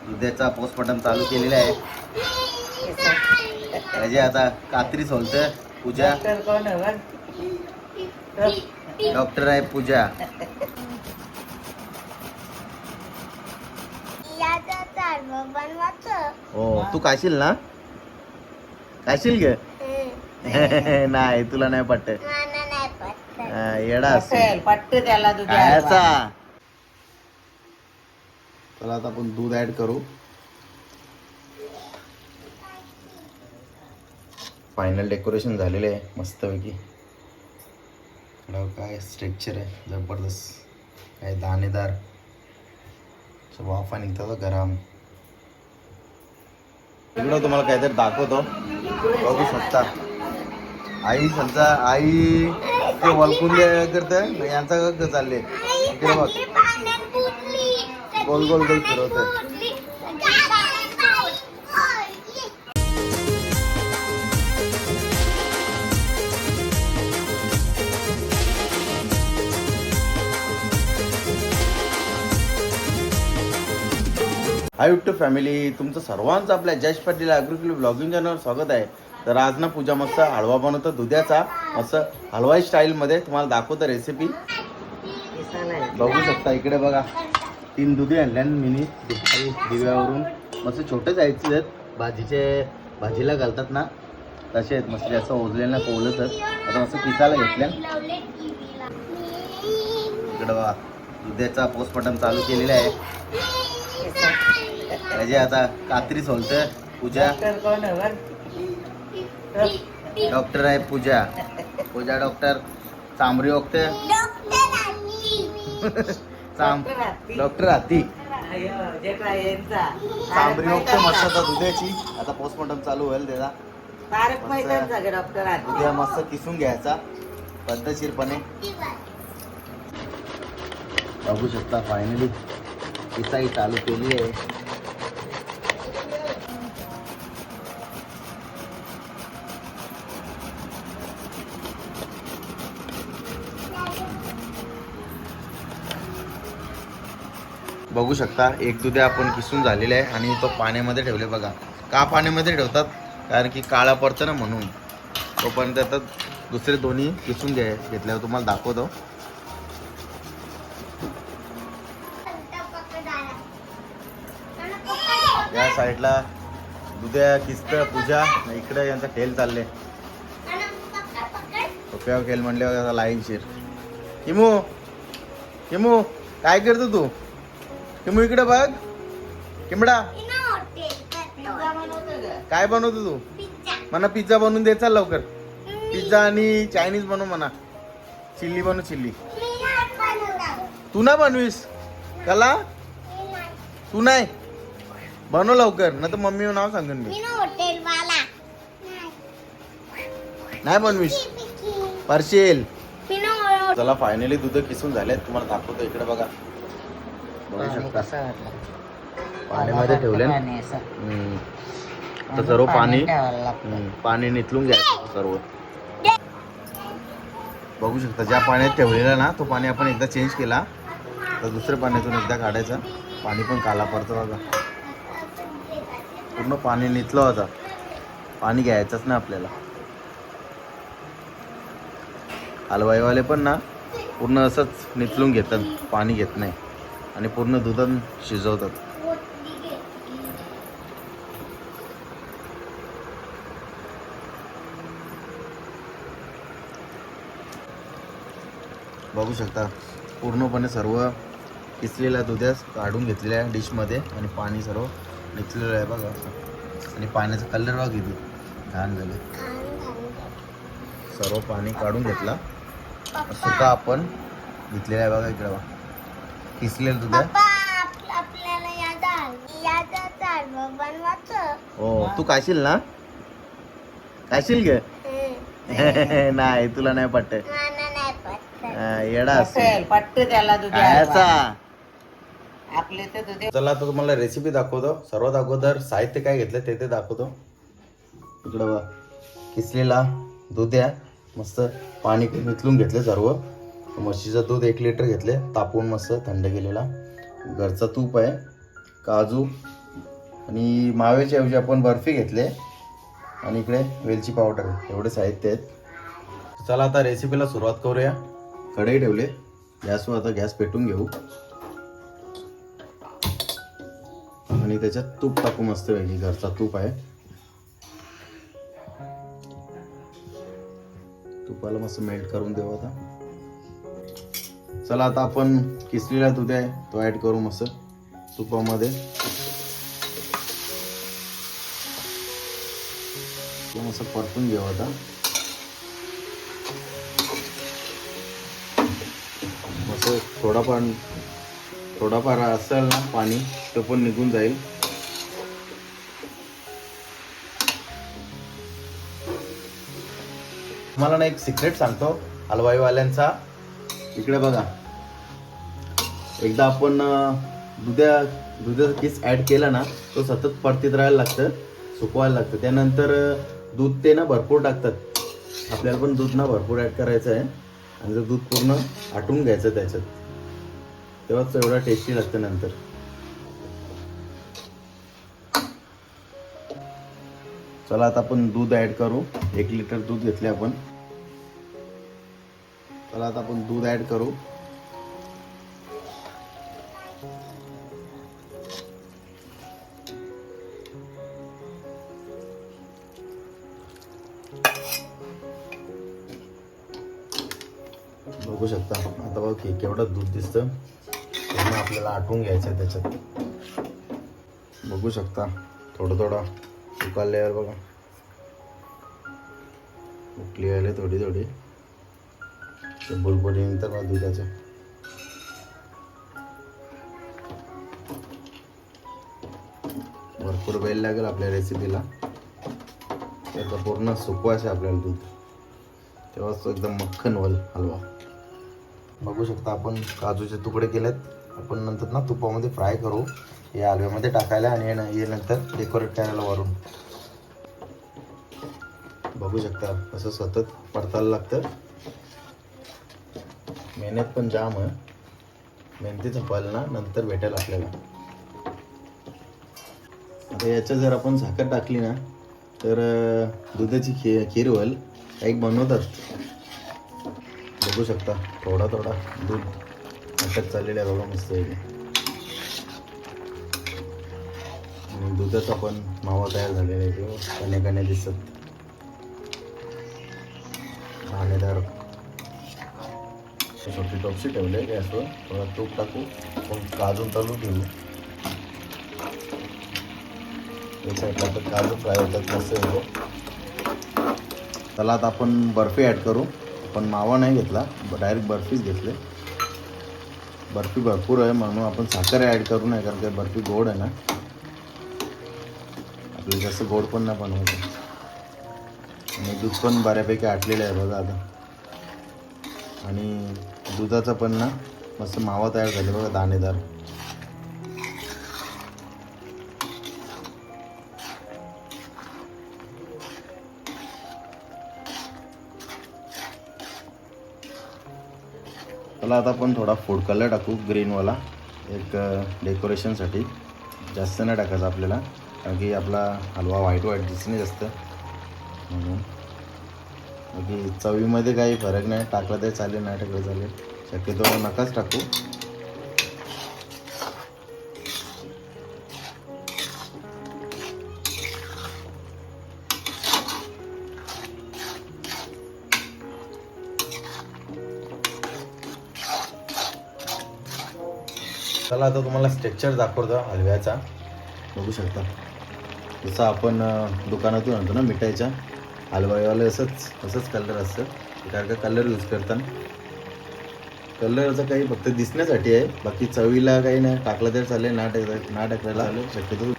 दुधाचा पोस्टमॉर्टम चालू केलेला आहे. त्याचे आता कात्री सोलतं. पूजा डॉक्टर आहे पूजा. हो तू काशील ना, काशील ग. नाही तुला नाही पटत. येडा पट्ट त्याला खायचा. चला आता आपण दूध ऍड करू. फायनल डेकोरेशन झालेले आहे मस्तपैकी. काय स्ट्रक्चर आहे जबरदस्त. काय दाणेदार वाफा निघतात गरम. इकडं तुम्हाला काहीतरी दाखवतो, बघू शकता. आई समजा आई ते वलकुंडे करते यांचा गग चालले. इकडे बघ गोल गोल काही फिरवत. हाय युट्यूब फॅमिली, तुमचं सर्वांचं आपल्या जश पाटील ॲग्रिकल्चर ब्लॉगिंग चॅनलवर स्वागत आहे. तर आज ना पूजा मस्त हलवा बनवतो दुधाचा, मस्त हलवाई स्टाईलमध्ये तुम्हाला दाखवतो रेसिपी. बघू शकता इकडे बघा 3 दुधी आणल्या मिनी दिव्यावरून. मस्त छोटे जायचे आहेत, भाजीला घालतात ना तसे आहेत. मस्त जास्त ओझले ना कोवलतच. आता मस्त पिसाला घेतल्या. इकडे बघा दुधाचा पोस्टमॉर्टम चालू केलेला आहे. त्याचे आता कात्री सोलतं. पूजा डॉक्टर आहे पूजा. पूजा डॉक्टर चांबरी ओकते. डॉक्टर हाती चांबरी ओकते मस्त. आता दुधाची आता पोस्टमॉर्टम चालू होईल त्याचा. दुधा मस्त किसून घ्यायचा पद्धतशीरपणे. बघू शकता फायनली किसाई चालू केली आहे. बघू शकता एक दुधे आपण किसून झालेले आहे आणि तो पाण्यामध्ये ठेवले. बघा का पाण्यामध्ये ठेवतात, कारण की काळा पडतं ना म्हणून. तोपर्यंत आता दुसरे दोन्ही किसून घेतल्यावर तुम्हाला दाखवतो. या साईडला दुध्या किस्त पूजा, इकडे यांचा खेळ चालले. रुपया खेळ म्हणले लाईनशीर. किमू किमू काय करतो तू? किमू इकडे बघ. किंबडा काय बनवतो तू? म्हणा पिझ्झा बनवून दे. चाल लवकर. पिझ्झा आणि चायनीज बनव म्हणा. चिल्ली बनव चिल्ली. तू ना बनवीस कला, तू नाही बनव लवकर, ना तर मम्मी नाव सांगून मी. नाही बनवीस पार्शेल. चला फायनली दूध किसून झाले, तुम्हाला दाखवतो. इकडे बघा बघू शकता पाण्यामध्ये ठेवले. तर सर्व पाणी निथलून घ्यायचं सर्व. बघू शकता ज्या पाण्यात ठेवलेलं ना तो पाणी आपण एकदा चेंज केला तर दुसऱ्या पाण्यातून एकदा काढायचं. पाणी पण काला पडतं बघा. पूर्ण पाणी निथलं होतं. पाणी घ्यायचंच नाही आपल्याला. हलवाईवाले पण ना पूर्ण असंच निथलून घेतात, पाणी घेत नाही आणि पूर्ण दुधान शिजवतात. बघू शकता पूर्णपणे सर्व किसलेला दुधास काढून घेतलेल्या आहे डिशमध्ये आणि पाणी सर्व निथलेलं आहे बघा. आणि पाण्याचा कलर बघा किती घाण झाले. सर्व पाणी काढून घेतला. सुका आपण घेतलेला आहे बघा. इकडे बघा किसलेलं दूध आहे. हो तू काशील ना, काशील गे. नाही तुला नाही पटत. येडा पट्ट त्याला खायचा. आपले तर. चला आता तुम्हाला रेसिपी दाखवतो. सर्वात अगोदर साहित्य काय घेतलं ते दाखवतो. इकडं बघा किसलेला दूध आहे. मस्त पाणी निथलून घेतलं सर्व. म्हशीचं दूध 1 लिटर घेतले तापवून मस्त थंड केलेला. घरचा तूप आहे, काजू आणि माव्याच्या ऐवजी आपण बर्फी घेतले आणि इकडे वेलची पावडर एवढे साहित्य आहेत. चला आता रेसिपीला सुरुवात करूया. कढई ठेवले गॅसवर, आता गॅस पेटून घेऊ आणि त्याच्यात तूप टाकू मस्त वेगळी, घरचा तूप आहे. तुपाला मस्त मेल्ट करून देऊ आता. चला आता आपण किसलेला दूध आहे तो ऍड करू मस्त तुपामध्ये. मस्त परतून घेऊ आता. मस्त थोडाफार असेल ना पाणी तो पण निघून जाईल. तुम्हाला ना एक सिक्रेट सांगतो हलवाईवाल्यांचा. इकडे बघा, एकदा आपण दुधाचा किस ऍड केला ना तो सतत परतीत राहायला लागतं, सुकवायला लागतं. त्यानंतर दूध ते ना भरपूर टाकतात. आपल्याला पण दूध ना भरपूर ऍड करायचं आहे आणि जर दूध पूर्ण आटून घ्यायचं त्याच्यात, तेव्हाच एवढा टेस्टी लागतं नंतर. चला आता आपण दूध ऍड करू. 1 लिटर दूध घेतले आपण. चला आता आपण दूध ऍड करू. बघू शकता आता बघ केवढं दूध दिसतं. पूर्ण आपल्याला आटून घ्यायचं आहे त्याच्यात. बघू शकता थोडं उकळल्यावर बघा उकली आले थोडी बुलबुलीनंतर मग दुधाचं भरपूर वेळ लागेल आपल्या रेसिपीला. त्याचा पूर्ण सुकवायचं आपल्याला दूध, तेव्हाच तो एकदम मक्खन होईल हलवा. बघू शकता आपण काजूचे तुकडे केलेत. आपण नंतर ना तुपामध्ये फ्राय करू या हलव्यामध्ये टाकायला आणि हे नंतर डेकोरेट करायला वरून. बघू शकता असं सतत परतायला लागतं. मेहनत पण जाम आहे. मेहनतीचं फल ना नंतर भेटेल आपल्याला. आता याच्यात जर आपण साखर टाकली ना तर दुधाची खीर होईल. एक बनवतात. बघू शकता थोडा दूध नाटक चाललेलं आहे बघा मस्त आहे. आणि दुधाचा पण मावा तयार झालेला आहे. तो कण्या दिसत दाणेदार. छोटी टोपशी ठेवले गॅसवर. थोडा तूप टाकू, पण काजू तळून घेऊ. एक साईडला तर काजू फ्राय होतात मस्त आहे. त्याला आता आपण बर्फी ॲड करू. पण मावा नाही घेतला, डायरेक्ट बर्फीच घेतले. बर्फी भरपूर आहे म्हणून आपण साखर ॲड करू नाही, कारण की बर्फी गोड आहे ना. आपल्याला जास्त गोड पण नाही बनवायचं. आणि दूध पण बऱ्यापैकी आटलेलं आहे बघा आता. आणि दुधाचा पण ना मस्त मावा तयार झाले बघा दाणेदार. चला आता आपण थोडा फूड कलर टाकू ग्रीनवाला, एक डेकोरेशनसाठी. जास्त नाही टाकायचं आपल्याला, कारण की आपला हलवा व्हाईट दिसणे जास्त म्हणून. बाकी चवीमध्ये काही फरक नाही, टाकला तरी चालेल, नाही टाकलं चालेल. शक्यतो नकाच टाकू. चला आता तुम्हाला स्ट्रक्चर दाखवतो हलव्याचा. बघू शकता जसं आपण दुकानातून आणतो ना मिठाईच्या, हलवाईवाले असंच कलर असतं. कारण का कलर यूज करतात. कलरचा काही फक्त दिसण्यासाठी आहे, बाकी चवीला काही नाही. टाकलं तरी चालेल, ना टाकलेला चालेल. शक्यतो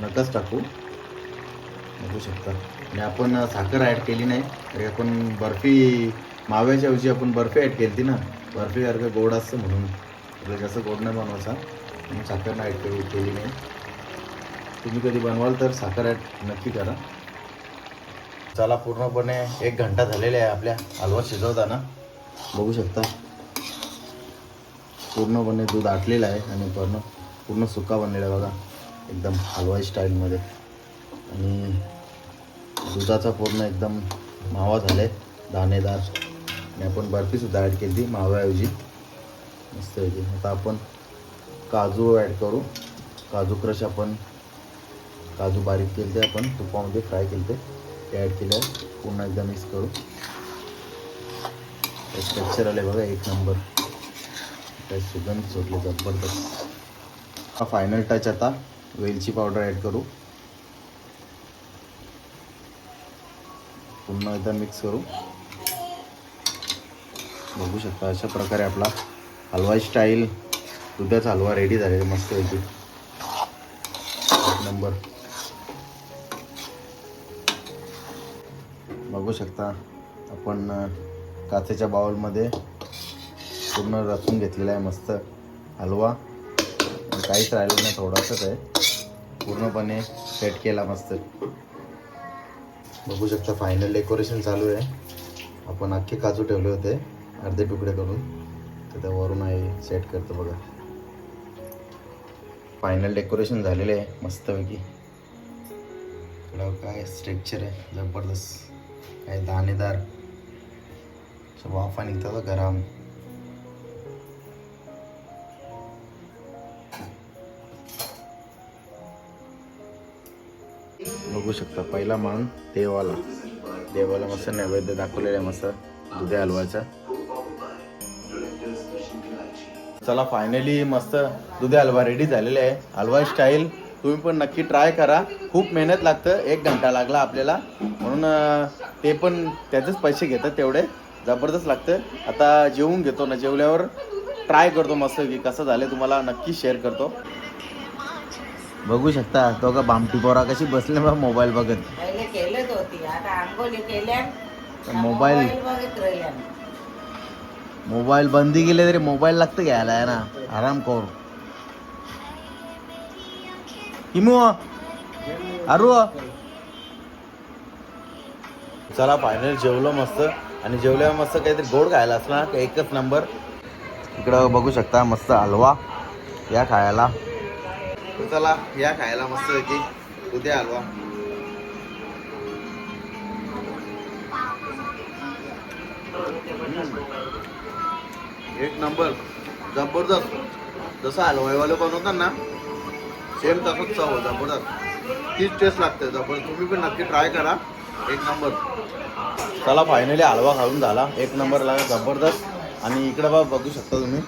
नकाच टाकू. बघू शकता. आणि आपण साखर ॲड केली नाही, तरी आपण बर्फी माव्याच्या ऐवजी आपण बर्फी ॲड केली ती ना. बर्फी सारखं गोड असतं म्हणून आपल्याला जास्त गोड नाही बनवायचा, म्हणून साखर ॲड केली नाही. तुम्ही कधी बनवाल तर साखर ॲड नक्की करा. चला पूर्णपणे 1 घंटा झालेला आहे आपल्या हलवा शिजवताना. बघू शकता पूर्णपणे दूध आटलेलं आहे आणि पूर्ण सुका बनलेला आहे बघा. एकदम हलवाई स्टाईलमध्ये. आणि दुधाचा पूर्ण एकदम मावा झालाय दाणेदार. आणि आपण बर्फीसुद्धा ॲड केली ती माव्याऐवजी, मस्त होती. आता आपण काजू ॲड करू. काजू क्रश आपण काजू बारीक केले ते आपण तुपामध्ये फ्राय केले ते ॲड केले. पुन्हा एकदा मिक्स करू. स्ट्रक्चर आले बघा एक नंबर. काय सुगंध सुटले जबरदस्त. हा फायनल टच. आता वेलची पावडर ॲड करू. पुन्हा एकदा मिक्स करू. बघू शकता अशा प्रकारे आपला हलवाई स्टाईल दुधाचा हलवा रेडी झालेला मस्त पैकी एक नंबर. बघू शकता आपण काचेच्या बाउलमध्ये पूर्ण रचून घेतलेला आहे मस्त हलवा. काहीच राहिलं नाही, थोडासाच आहे. पूर्णपणे सेट केला मस्त. बघू शकता फायनल डेकोरेशन चालू आहे. आपण अख्खे काजू ठेवले होते अर्धे तुकडे करून, तर त्यावरून आहे सेट करतो बघा. फायनल डेकोरेशन झालेले आहे मस्तपैकी. इकडं काय स्ट्रक्चर आहे जबरदस्त. काय दाणेदार वाफा निघतात गरम. बघू शकता पहिला मान देवाला मस्त नैवेद्य दाखवलेला आहे मस्त दुधी हलवाचा. चला फायनली मस्त दुधी हलवा रेडी झालेला आहे हलवाई स्टाईल. तुम्ही पण नक्की ट्राय करा. खूप मेहनत लागतं, 1 घंटा लागला आपल्याला, म्हणून ते पण त्याचेच पैसे घेतात तेवढे. जबरदस्त लागतं. आता जेवून घेतो ना, जेवल्यावर ट्राय करतो मस्त की कसं झालं तुम्हाला नक्की शेअर करतो. बघू शकता तो का बामटी पोरा कशी बसले बा मोबाईल बघत. पहिले केलंच होती, आता आंघोळी केल्या, मोबाईल बघत राहिल्या. मोबाईल बंदी केले तरी मोबाईल लागतं घ्यायला आहे ना, आराम कर. हिमू अरू चला फायनल जेवलो मस्त. आणि जेवल्यावर मस्त काहीतरी गोड खायला असला एकच नंबर. इकडं बघू शकता मस्त हलवा या खायला. तर चला या खायला मस्त पैकी दुधी हलवा. एक नंबर जबरदस्त. जसं हलवाईवाले बनवतात ना सेम तसंच चव जबरदस्त. तीच टेस्ट लागते जबरदस्त. तुम्ही पण नक्की ट्राय करा, एक नंबर. चला फायनली हलवा खाऊन झाला, एक नंबर लागला जबरदस्त. आणि इकडं बघू शकता तुम्ही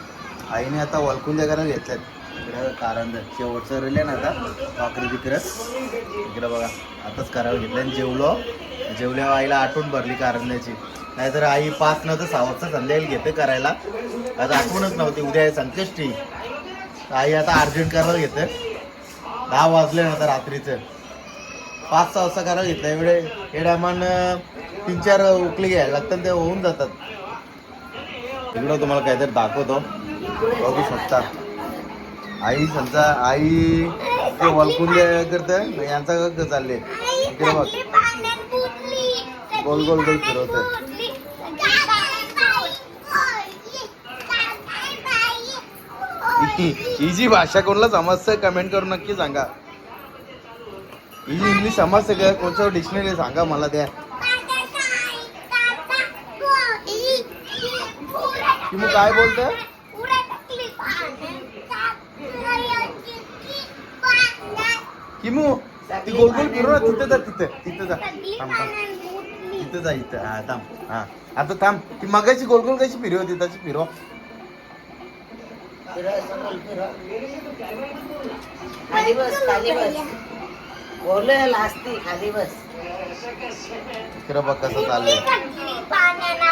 आईने आता वलकुंद्या करायला घेतल्यात. इकडं कारंद शेवटचं रेले ना आता भाकरी बिकरस. इकडं बघा आताच करायला घेतलं. आणि जेवल्यावर आईला आठवण भरली कारंद्याची. नाहीतर आई 5 न तर 6 वाजता संध्याकाळी घेते करायला. आता आठवणच नव्हती उद्या आहे संकष्टी. आई आता अर्जंट करायला घेते. 10 वाजले ना तर रात्रीचं 5-6 वाजता करायला घेतलं. एवढे हे डायमान 3-4 उकली घ्यायला लागतात, ते होऊन जातात. इकडं तुम्हाला काहीतरी दाखवतो, बघू शकता. आई समजा आई ते वलकुंडे करते यांचा गग चालले. इकडे बघ गोल गोल गोल फिरवत. ही जी भाषा कोणाला समजतं कमेंट करून नक्की सांगा. ही जी इंग्लिश समजते का, कोणत्या डिक्शनरी सांगा मला द्या. किमू काय बोलतोय? किमू ती गोल गोल फिरव ना, तिथे जा, तिथे जा. तिथे जा, इथं. हा थांब. हा आता थांब. ती मगाची गोल गोल कशी फिरव होती तशी फिरव. खाली बस, खाली बस. बोल लाजती, खाली बस. इकडं बघ कसं चाललंय.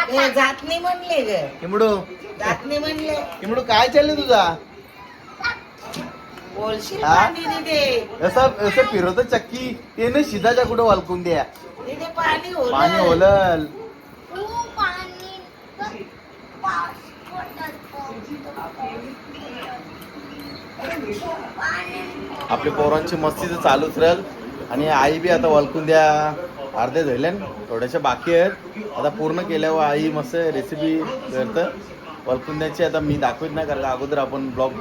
ए, जात नाही म्हणले ग, किमडू जात नाही म्हणले. किमडू काय चाललंय तुझा? बोलशील हा? पाणी दिदे, असं फिरवतं चक्की ते नाही शिदाच्या कुठं वालकून द्या. दिदे पाणी पाणी होलं. ओलल. आपल्या पोरांची मस्ती तर चालूच राहील. आणि आई बी आता वलकून द्या अर्धे झाले, थोड्याशा बाकी आहेत. आता पूर्ण केल्यावर आई मस्त रेसिपी करतं वलकुंद्याची. आता मी दाखवत नाही कारण अगोदर आपण ब्लॉग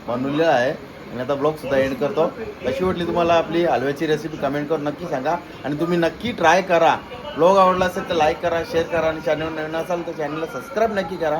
बनवलेला आहे. आणि आता ब्लॉग सुद्धा एंड करतो. कशी वाटली तुम्हाला आपली हलव्याची रेसिपी कमेंट करून नक्की सांगा आणि तुम्ही नक्की ट्राय करा. ब्लॉग आवडला असेल तर लाईक करा, शेअर करा आणि चॅनल नवीन असाल तर चॅनलला सबस्क्राईब नक्की करा.